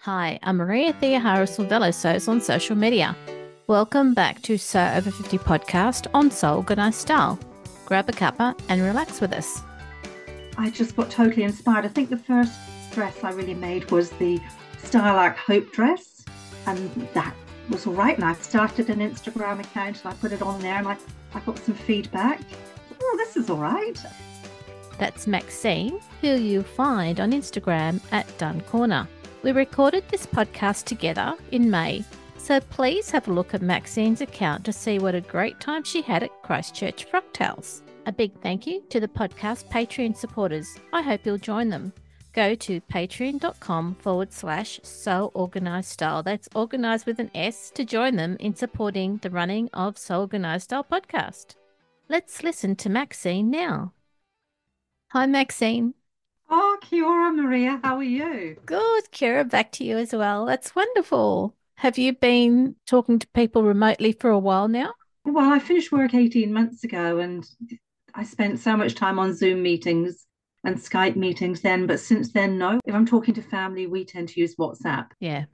Hi, I'm Maria Thea Harris-Silvello on social media. Welcome back to Sew Over 50 podcast on Sew Organised Style. Grab a cuppa and relax with us. I just got totally inspired. I think the first dress I really made was the Style Arc Hope dress, and that was all right. And I started an Instagram account and I put it on there, and I got some feedback. Oh, this is all right. That's Maxine, who you'll find on Instagram at Dunn Corner. We recorded this podcast together in May, so please have a look at Maxine's account to see what a great time she had at Christchurch Frocktails. A big thank you to the podcast Patreon supporters. I hope you'll join them. Go to patreon.com/Sew Organised Style. That's organised with an S to join them in supporting the running of Sew Organised Style podcast. Let's listen to Maxine now. Hi, Maxine. Oh, kia ora, Maria. How are you? Good, Kira. Back to you as well. That's wonderful. Have you been talking to people remotely for a while now? Well, I finished work 18 months ago, and I spent so much time on Zoom meetings and Skype meetings then. But since then, no. If I'm talking to family, we tend to use WhatsApp. Yeah.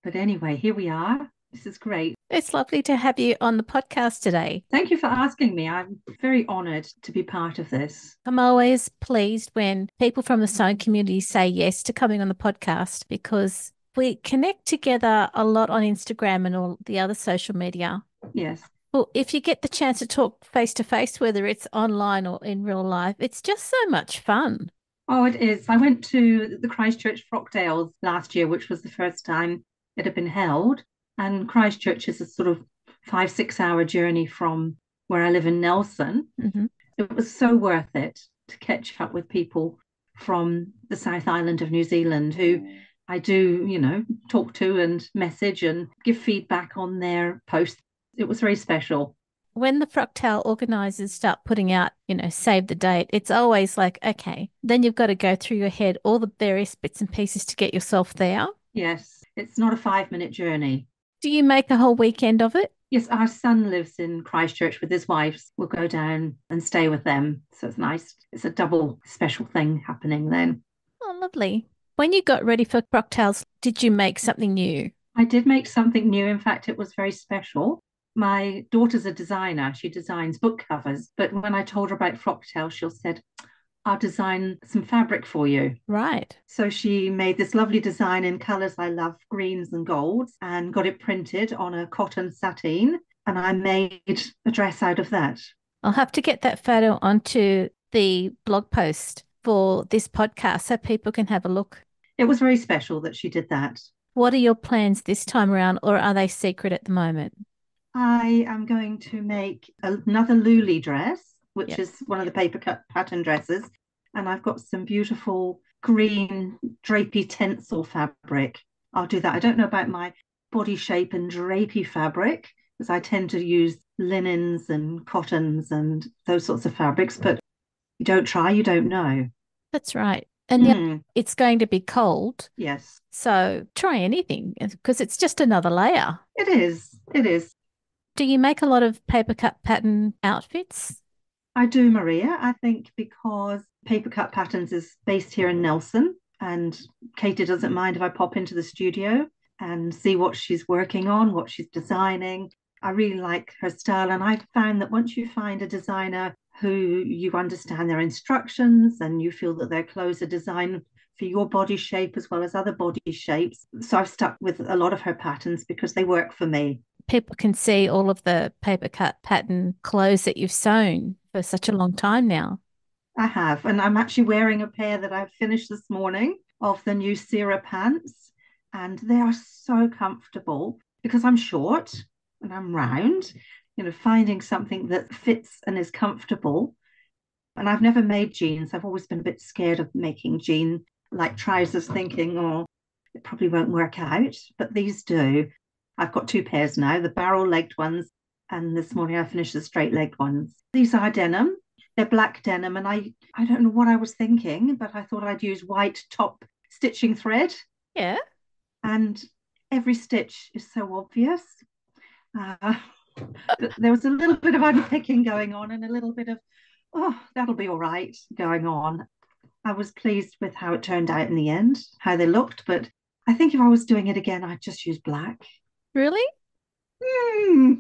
But anyway, here we are. This is great. It's lovely to have you on the podcast today. Thank you for asking me. I'm very honoured to be part of this. I'm always pleased when people from the sewing community say yes to coming on the podcast, because we connect together a lot on Instagram and all the other social media. Yes. Well, if you get the chance to talk face to face, whether it's online or in real life, it's just so much fun. Oh, it is. I went to the Christchurch Frocktails last year, which was the first time it had been held. And Christchurch is a sort of 5-6 hour journey from where I live in Nelson. Mm-hmm. It was so worth it to catch up with people from the South Island of New Zealand who I do, talk to and message and give feedback on their posts. It was very special. When the Frocktail organisers start putting out, save the date, it's always like, okay, then you've got to go through your head all the various bits and pieces to get yourself there. Yes, it's not a 5-minute journey. Do you make a whole weekend of it? Yes, our son lives in Christchurch with his wife. We'll go down and stay with them. So it's nice. It's a double special thing happening then. Oh, lovely. When you got ready for Frocktails, did you make something new? I did make something new. In fact, it was very special. My daughter's a designer. She designs book covers. But when I told her about Frocktails, she said, I'll design some fabric for you. Right. So she made this lovely design in colours I love, greens and golds, and got it printed on a cotton sateen. And I made a dress out of that. I'll have to get that photo onto the blog post for this podcast so people can have a look. It was very special that she did that. What are your plans this time around, or are they secret at the moment? I am going to make another Luli dress, which is one of the Papercut Pattern dresses. And I've got some beautiful green drapey tencel fabric. I'll do that. I don't know about my body shape and drapey fabric, because I tend to use linens and cottons and those sorts of fabrics. But you don't try, you don't know. That's right. And it's going to be cold. Yes. So try anything, because it's just another layer. It is. It is. Do you make a lot of Papercut pattern outfits? I do, Maria. I think because Papercut Patterns is based here in Nelson, and Katie doesn't mind if I pop into the studio and see what she's working on, what she's designing. I really like her style, and I've found that once you find a designer who you understand their instructions and you feel that their clothes are designed for your body shape as well as other body shapes. So I've stuck with a lot of her patterns because they work for me. People can see all of the Papercut pattern clothes that you've sewn for such a long time now. I have, and I'm actually wearing a pair that I've finished this morning of the new Sierra pants, and they are so comfortable because I'm short and I'm round. Finding something that fits and is comfortable. And I've never made jeans. I've always been a bit scared of making jean-like trousers, thinking, oh, it probably won't work out, but these do. I've got 2 pairs now, the barrel-legged ones, and this morning I finished the straight-legged ones. These are denim. They're black denim, and I don't know what I was thinking, but I thought I'd use white top stitching thread. Yeah. And every stitch is so obvious. There was a little bit of unpicking going on and a little bit of, oh, that'll be all right going on. I was pleased with how it turned out in the end, how they looked, but I think if I was doing it again, I'd just use black. Really? Hmm.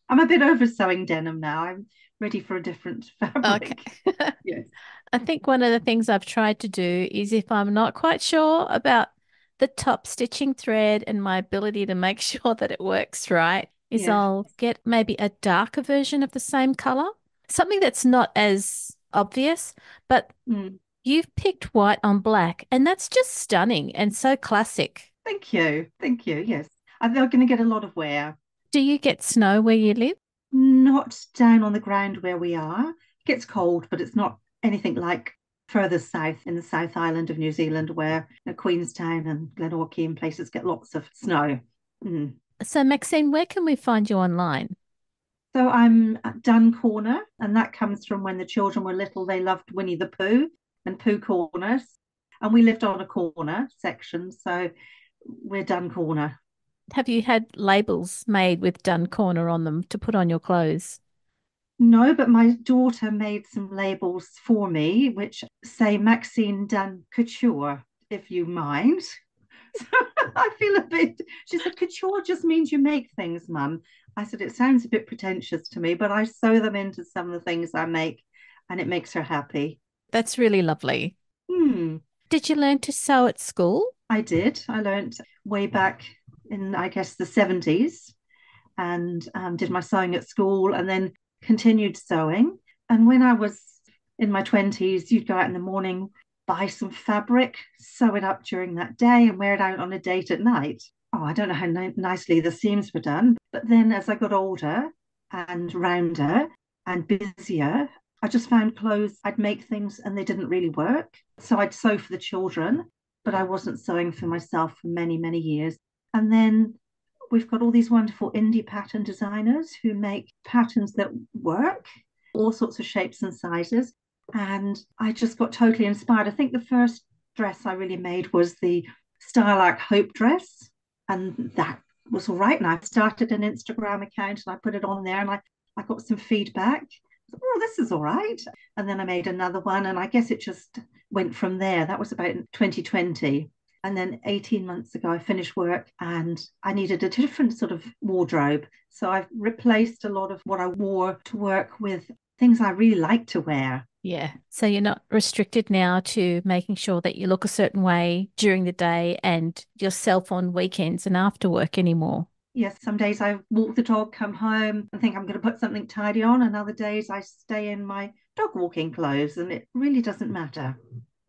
I'm a bit over sewing denim now. I'm ready for a different Okay. fabric. Yes. I think one of the things I've tried to do is if I'm not quite sure about the top stitching thread and my ability to make sure that it works right, is Yes. I'll get maybe a darker version of the same color, something that's not as obvious, but Mm. you've picked white on black, and that's just stunning and so classic. Thank you. Thank you. Yes. I think I'm going to get a lot of wear. Do you get snow where you live? Not down on the ground where we are. It gets cold, but it's not anything like further south in the South Island of New Zealand, where Queenstown and Glenorchy and places get lots of snow. Mm. So, Maxine, where can we find you online? So I'm at Dunn Corner, and that comes from when the children were little. They loved Winnie the Pooh and Pooh Corners, and we lived on a corner section, so we're Dunn Corner. Have you had labels made with Done Corner on them to put on your clothes? No, but my daughter made some labels for me, which say Maxine Dunn Couture, if you mind. So I feel a bit, she said, couture just means you make things, Mum. I said, it sounds a bit pretentious to me, but I sew them into some of the things I make and it makes her happy. That's really lovely. Hmm, Did you learn to sew at school? I did. I learned way back in, I guess, the 70s and did my sewing at school and then continued sewing. And when I was in my 20s, you'd go out in the morning, buy some fabric, sew it up during that day, and wear it out on a date at night. Oh, I don't know how nicely the seams were done. But then as I got older and rounder and busier, I just found clothes, I'd make things and they didn't really work. So I'd sew for the children, but I wasn't sewing for myself for many, many years. And then we've got all these wonderful indie pattern designers who make patterns that work, all sorts of shapes and sizes. And I just got totally inspired. I think the first dress I really made was the Style Arc Hope dress. And that was all right. And I started an Instagram account and I put it on there and I got some feedback. Oh, this is all right. And then I made another one. And I guess it just went from there. That was about 2020. And then 18 months ago, I finished work and I needed a different sort of wardrobe. So I've replaced a lot of what I wore to work with things I really like to wear. Yeah. So you're not restricted now to making sure that you look a certain way during the day and yourself on weekends and after work anymore. Yes, some days I walk the dog, come home and think I'm going to put something tidy on, and other days I stay in my dog walking clothes, and it really doesn't matter.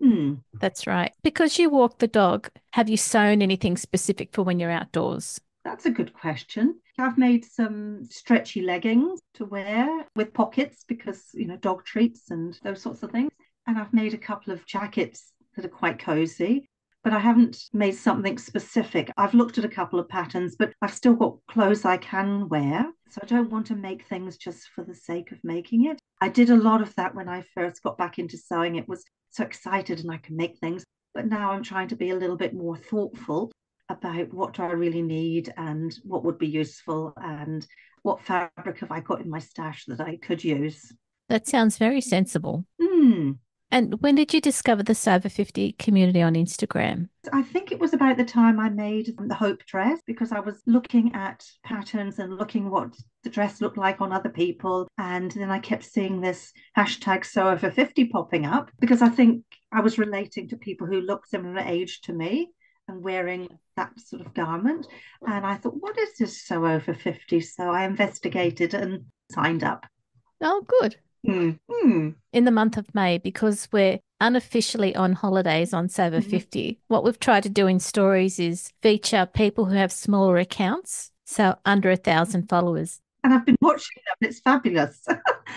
Hmm. That's right. Because you walk the dog, have you sewn anything specific for when you're outdoors? That's a good question. I've made some stretchy leggings to wear with pockets because, dog treats and those sorts of things. And I've made a couple of jackets that are quite cozy, but I haven't made something specific. I've looked at a couple of patterns, but I've still got clothes I can wear. So I don't want to make things just for the sake of making it. I did a lot of that when I first got back into sewing. It was so excited and I can make things. But now I'm trying to be a little bit more thoughtful about what do I really need and what would be useful and what fabric have I got in my stash that I could use. That sounds very sensible. Hmm. And when did you discover the Sober 50 community on Instagram? I think it was about the time I made the Hope dress because I was looking at patterns and looking what the dress looked like on other people. And then I kept seeing this hashtag sew over 50 popping up because I think I was relating to people who looked similar age to me and wearing that sort of garment. And I thought, what is this sew over 50? So I investigated and signed up. Oh, good. Mm. In the month of May, because we're unofficially on holidays on Sober Mm-hmm. 50, what we've tried to do in stories is feature people who have smaller accounts, so under 1,000 followers. And I've been watching them. It's fabulous.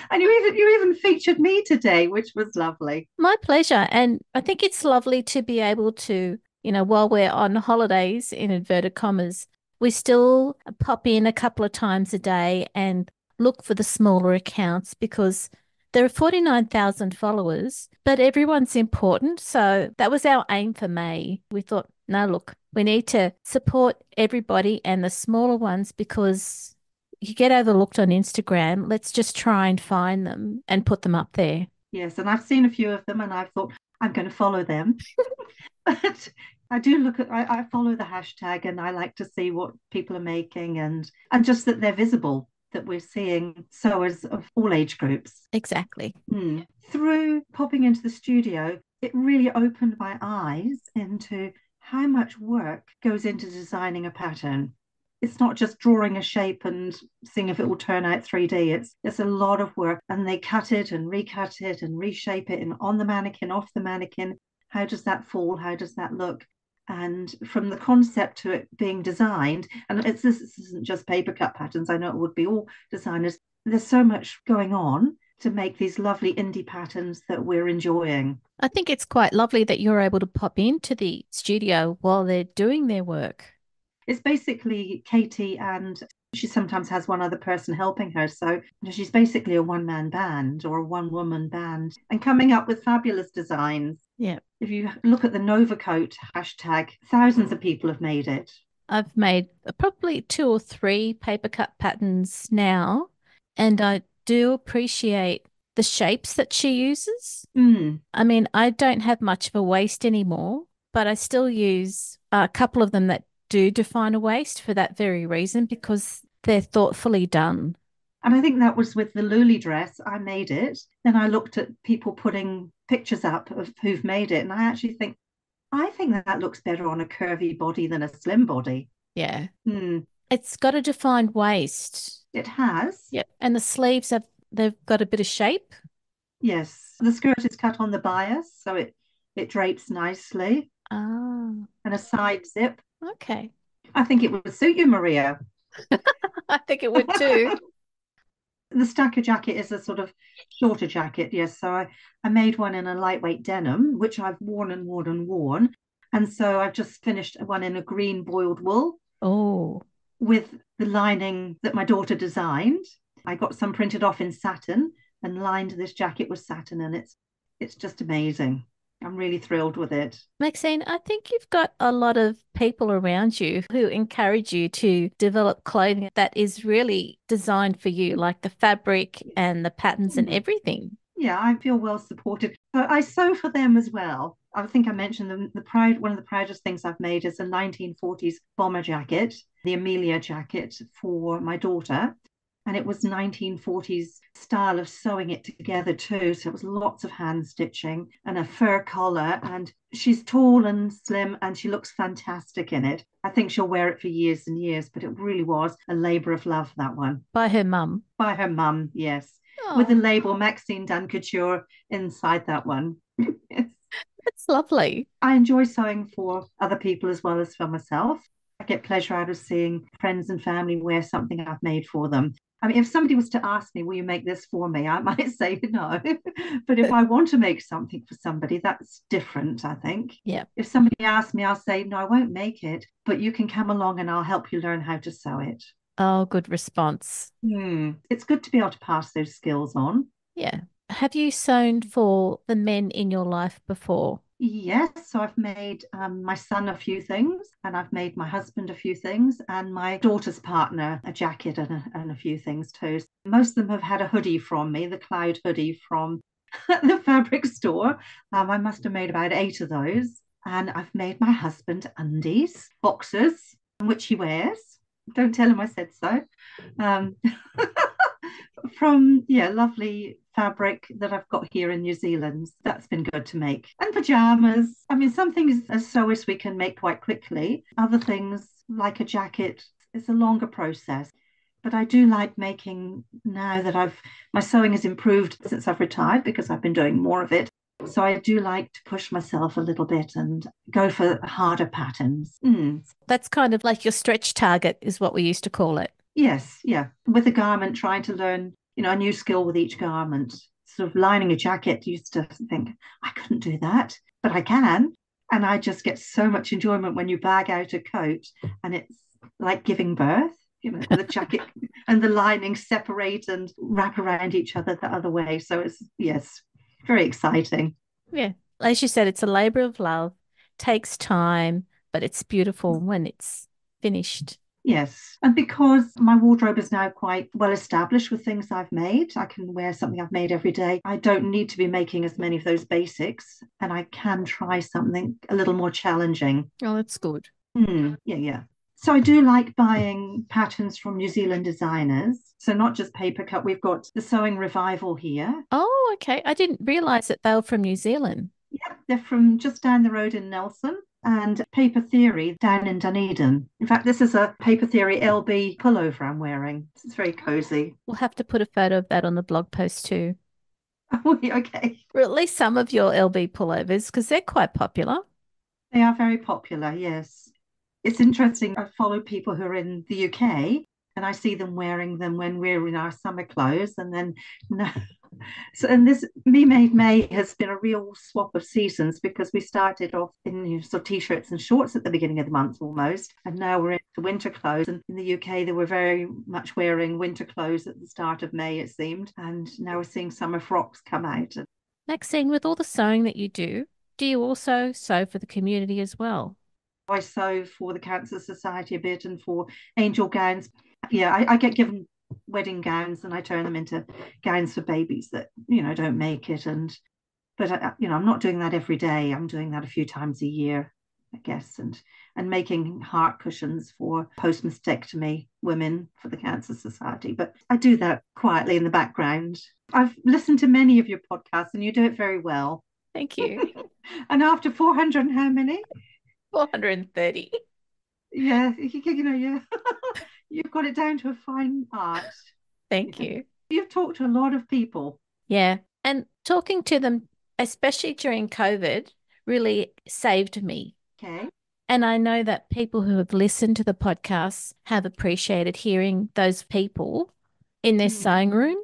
And you even featured me today, which was lovely. My pleasure. And I think it's lovely to be able to, while we're on holidays, in inverted commas, we still pop in a couple of times a day and look for the smaller accounts because there are 49,000 followers, but everyone's important. So that was our aim for May. We thought, no, look, we need to support everybody and the smaller ones because you get overlooked on Instagram. Let's just try and find them and put them up there. Yes, and I've seen a few of them and I've thought, I'm going to follow them. But I do I follow the hashtag and I like to see what people are making and just that they're visible, that we're seeing sewers of all age groups. Exactly. Through popping into the studio, it really opened my eyes into how much work goes into designing a pattern. It's not just drawing a shape and seeing if it will turn out 3D. It's a lot of work, and they cut it and recut it and reshape it, and on the mannequin, off the mannequin. How does that fall? How does that look? And from the concept to it being designed, and this isn't just Papercut Patterns. I know it would be all designers. There's so much going on to make these lovely indie patterns that we're enjoying. I think it's quite lovely that you're able to pop into the studio while they're doing their work. It's basically Katie, and she sometimes has one other person helping her. So she's basically a one-man band or a one-woman band and coming up with fabulous designs. Yeah. If you look at the Novacoat hashtag, thousands of people have made it. I've made probably 2 or 3 Papercut Patterns now, and I do appreciate the shapes that she uses. I mean, I don't have much of a waist anymore, but I still use a couple of them that do define a waist for that very reason, because they're thoughtfully done. And I think that was with the Luli dress. I made it. Then I looked at people putting pictures up of who've made it. And I actually think, that looks better on a curvy body than a slim body. Yeah. It's got a defined waist. It has. Yep. And the sleeves they've got a bit of shape. Yes. The skirt is cut on the bias, so it drapes nicely. Ah. And a side zip. Okay. I think it would suit you, Maria. I think it would too. The stacker jacket is a sort of shorter jacket, yes. So I made one in a lightweight denim, which I've worn and worn and worn. And so I've just finished one in a green boiled wool. Oh. With the lining that my daughter designed. I got some printed off in satin and lined this jacket with satin, and it's just amazing. I'm really thrilled with it. Maxine, I think you've got a lot of people around you who encourage you to develop clothing that is really designed for you, like the fabric and the patterns and everything. Yeah, I feel well supported. I sew for them as well. I think I mentioned them. One of the proudest things I've made is a 1940s bomber jacket, the Amelia jacket for my daughter. And it was 1940s style of sewing it together too. So it was lots of hand stitching and a fur collar. And she's tall and slim and she looks fantastic in it. I think she'll wear it for years and years, but it really was a labor of love, that one. By her mum? By her mum, yes. Oh. With the label Maxine Dunn Couture inside that one. Yes. That's lovely. I enjoy sewing for other people as well as for myself. I get pleasure out of seeing friends and family wear something I've made for them. I mean, if somebody was to ask me, will you make this for me? I might say no. But if I want to make something for somebody, that's different, I think. Yeah. If somebody asks me, I'll say, no, I won't make it, but you can come along and I'll help you learn how to sew it. Oh, good response. It's good to be able to pass those skills on. Yeah. Have you sewn for the men in your life before? Yes, so I've made my son a few things, and I've made my husband a few things, and my daughter's partner a jacket and a few things too. Most of them have had a hoodie from me, the Cloud hoodie from the fabric store. I must have made about 8 of those, and I've made my husband undies, boxers, which he wears. Don't tell him I said so. From lovely fabric that I've got here in New Zealand. That's been good to make. And pajamas. I mean, some things as sewists we can make quite quickly. Other things, like a jacket, it's a longer process. But I do like making, now that my sewing has improved since I've retired because I've been doing more of it. So I do like to push myself a little bit and go for harder patterns. That's kind of like your stretch target is what we used to call it. Yes, yeah. With a garment, trying to learn, a new skill with each garment. Sort of lining a jacket, used to think, I couldn't do that, but I can. And I just get so much enjoyment when you bag out a coat and it's like giving birth, the jacket and the lining separate and wrap around each other the other way. So it's, yes, very exciting. Yeah. As you said, it's a labor of love, takes time, but it's beautiful when it's finished. Yes. And because my wardrobe is now quite well established with things I've made, I can wear something I've made every day. I don't need to be making as many of those basics, and I can try something a little more challenging. Oh, that's good. Yeah, yeah. So I do like buying patterns from New Zealand designers. So not just paper cut, we've got the Sewing Revival here. Oh, okay. I didn't realize that they were from New Zealand. Yeah, they're from just down the road in Nelson. And Paper Theory down in Dunedin. In fact, this is a Paper Theory LB pullover I'm wearing. It's very cozy. We'll have to put a photo of that on the blog post too. Okay. Or at least some of your LB pullovers, because they're quite popular. They are very popular, yes. It's interesting. I follow people who are in the UK and I see them wearing them when we're in our summer clothes. And then, no. So, and this Me Made May has been a real swap of seasons because we started off in sort of t-shirts and shorts at the beginning of the month almost. And now we're into winter clothes. And in the UK, they were very much wearing winter clothes at the start of May, it seemed. And now we're seeing summer frocks come out. Maxine, with all the sewing that you do you also sew for the community as well? I sew for the Cancer Society a bit and for angel gowns. Yeah, I get given wedding gowns and I turn them into gowns for babies that don't make it. But I'm not doing that every day. I'm doing that a few times a year, I guess, and making heart cushions for post mastectomy women for the Cancer Society. But I do that quietly in the background. I've listened to many of your podcasts and you do it very well. Thank you. And after 400 and how many? 430. Yeah, yeah. You've got it down to a fine art. Thank Yeah. you. You've talked to a lot of people. Yeah. And talking to them, especially during COVID, really saved me. Okay. And I know that people who have listened to the podcast have appreciated hearing those people in their Mm. sewing room.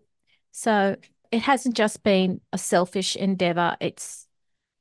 So it hasn't just been a selfish endeavor, it's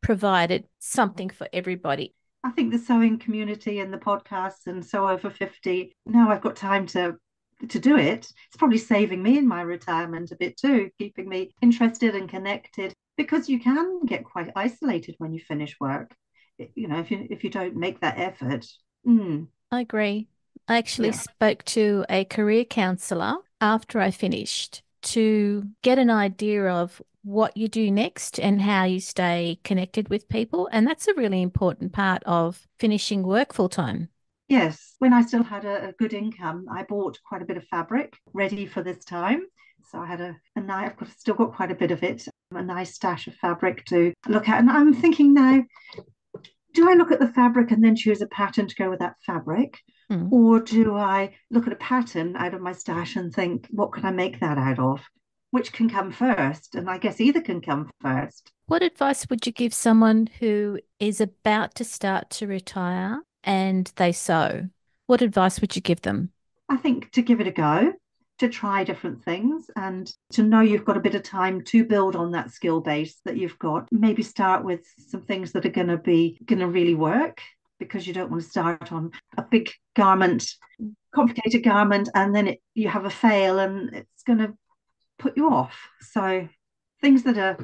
provided something for everybody. I think the sewing community and the podcasts and Sew Over 50, now I've got time to do it. It's probably saving me in my retirement a bit too, keeping me interested and connected because you can get quite isolated when you finish work. If you don't make that effort. I agree. I actually Yeah. spoke to a career counselor after I finished to get an idea of what you do next and how you stay connected with people. And that's a really important part of finishing work full time. Yes, when I still had a good income, I bought quite a bit of fabric ready for this time. So I had still got quite a bit of it, a nice stash of fabric to look at. And I'm thinking now, do I look at the fabric and then choose a pattern to go with that fabric? Mm. Or do I look at a pattern out of my stash and think, what can I make that out of? Which can come first? And I guess either can come first. What advice would you give someone who is about to start to retire and they sew? What advice would you give them? I think to give it a go, to try different things and to know you've got a bit of time to build on that skill base that you've got. Maybe start with some things that are going to really work because you don't want to start on a big garment, complicated garment, and then you have a fail and it's going to put you off. So things that are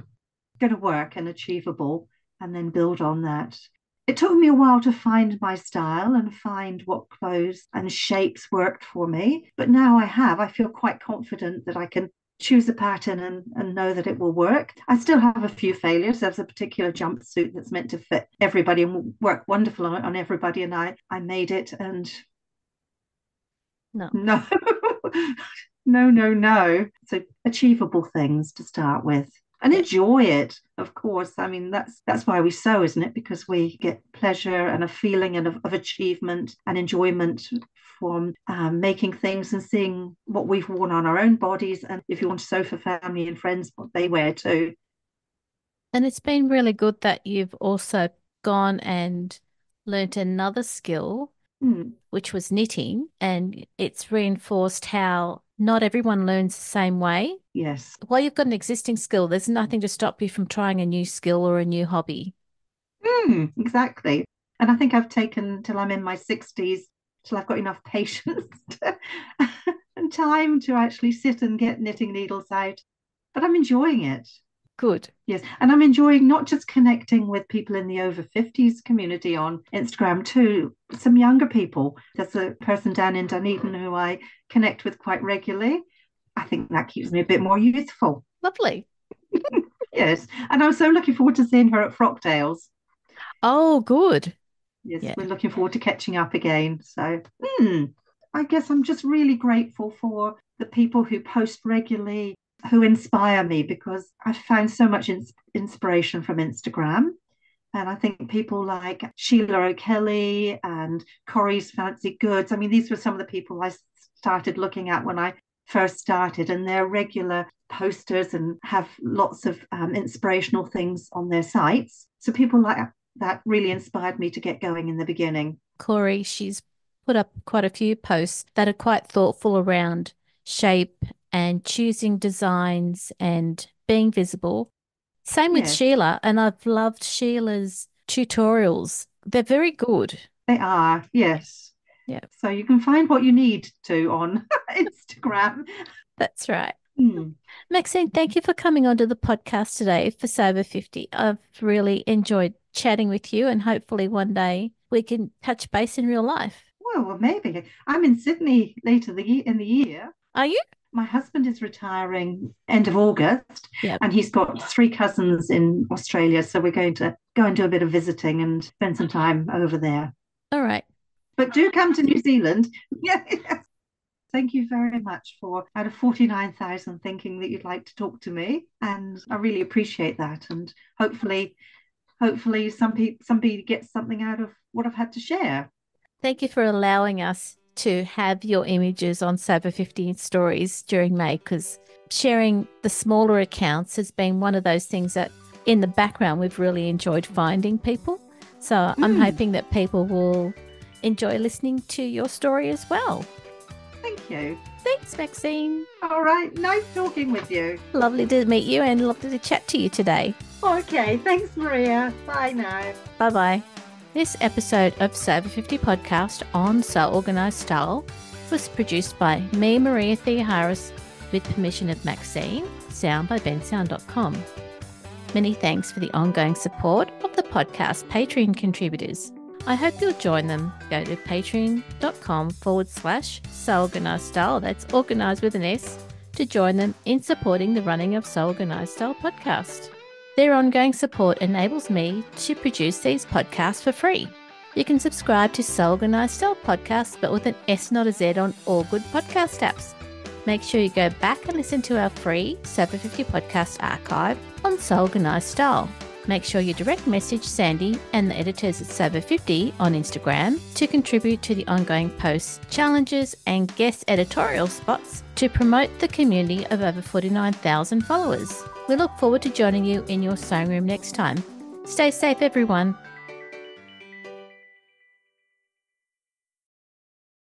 going to work and achievable and then build on that. It took me a while to find my style and find what clothes and shapes worked for me. But now I feel quite confident that I can choose a pattern and know that it will work. I still have a few failures. There's a particular jumpsuit that's meant to fit everybody and work wonderful on everybody. And I made it and No. no, no. So achievable things to start with and Yeah. enjoy it, of course. I mean, that's why we sew, isn't it? Because we get pleasure and a feeling of achievement and enjoyment from making things and seeing what we've worn on our own bodies. And if you want to sew for family and friends, what they wear too. And it's been really good that you've also gone and learnt another skill, Mm, which was knitting, and it's reinforced how not everyone learns the same way. yes. While you've got an existing skill, there's nothing to stop you from trying a new skill or a new hobby. Exactly. And I think I've taken till I'm in my 60s, till I've got enough patience and time to actually sit and get knitting needles out. But I'm enjoying it. Good. Yes. And I'm enjoying not just connecting with people in the over 50s community on Instagram too, some younger people. There's a person down in Dunedin who I connect with quite regularly. I think that keeps me a bit more youthful. Lovely. Yes. And I'm so looking forward to seeing her at Frockdale's. Oh, good. Yes, Yeah. we're looking forward to catching up again. So, I guess I'm just really grateful for the people who post regularly, who inspire me, because I've found so much inspiration from Instagram. And I think people like Sheila O'Kelly and Corrie's Fancy Goods, I mean, these were some of the people I started looking at when I first started, and they're regular posters and have lots of inspirational things on their sites. So people like that really inspired me to get going in the beginning. Corey, she's put up quite a few posts that are quite thoughtful around shape and choosing designs and being visible. Same with Yes, Sheila, and I've loved Sheila's tutorials. They're very good. they are. Yes. Yeah, So you can find what you need to on Instagram. that's right. Hmm. Maxine, thank you for coming onto the podcast today for Sober 50. I've really enjoyed chatting with you, and hopefully one day we can touch base in real life. Well, maybe. I'm in Sydney later in the year. Are you? My husband is retiring end of August, Yeah. and he's got 3 cousins in Australia. So we're going to go and do a bit of visiting and spend some time over there. All right. But do come to New Zealand. Yeah. Thank you very much for out of 49,000 thinking that you'd like to talk to me. And I really appreciate that. And hopefully somebody gets something out of what I've had to share. Thank you for allowing us to have your images on Sober 50 stories during May, because sharing the smaller accounts has been one of those things that in the background we've really enjoyed finding people. So I'm hoping that people will enjoy listening to your story as well. Thank you. Thanks, Maxine. All right. Nice talking with you. Lovely to meet you and lovely to chat to you today. Okay. Thanks, Maria. Bye now. Bye-bye. This episode of Sober 50 podcast on So Organised Style was produced by me, Maria Theoharis, with permission of Maxine, sound by bensound.com. Many thanks for the ongoing support of the podcast Patreon contributors. I hope you'll join them. Go to patreon.com/So Organised Style, that's organised with an S, to join them in supporting the running of So Organised Style podcast. Their ongoing support enables me to produce these podcasts for free. You can subscribe to So Organised Style podcast, but with an S, not a Z, on all good podcast apps. Make sure you go back and listen to our free Sober 50 podcast archive on So Organised Style. Make sure you direct message Sandy and the editors at Sober 50 on Instagram to contribute to the ongoing posts, challenges and guest editorial spots to promote the community of over 49,000 followers. We look forward to joining you in your sewing room next time. Stay safe, everyone.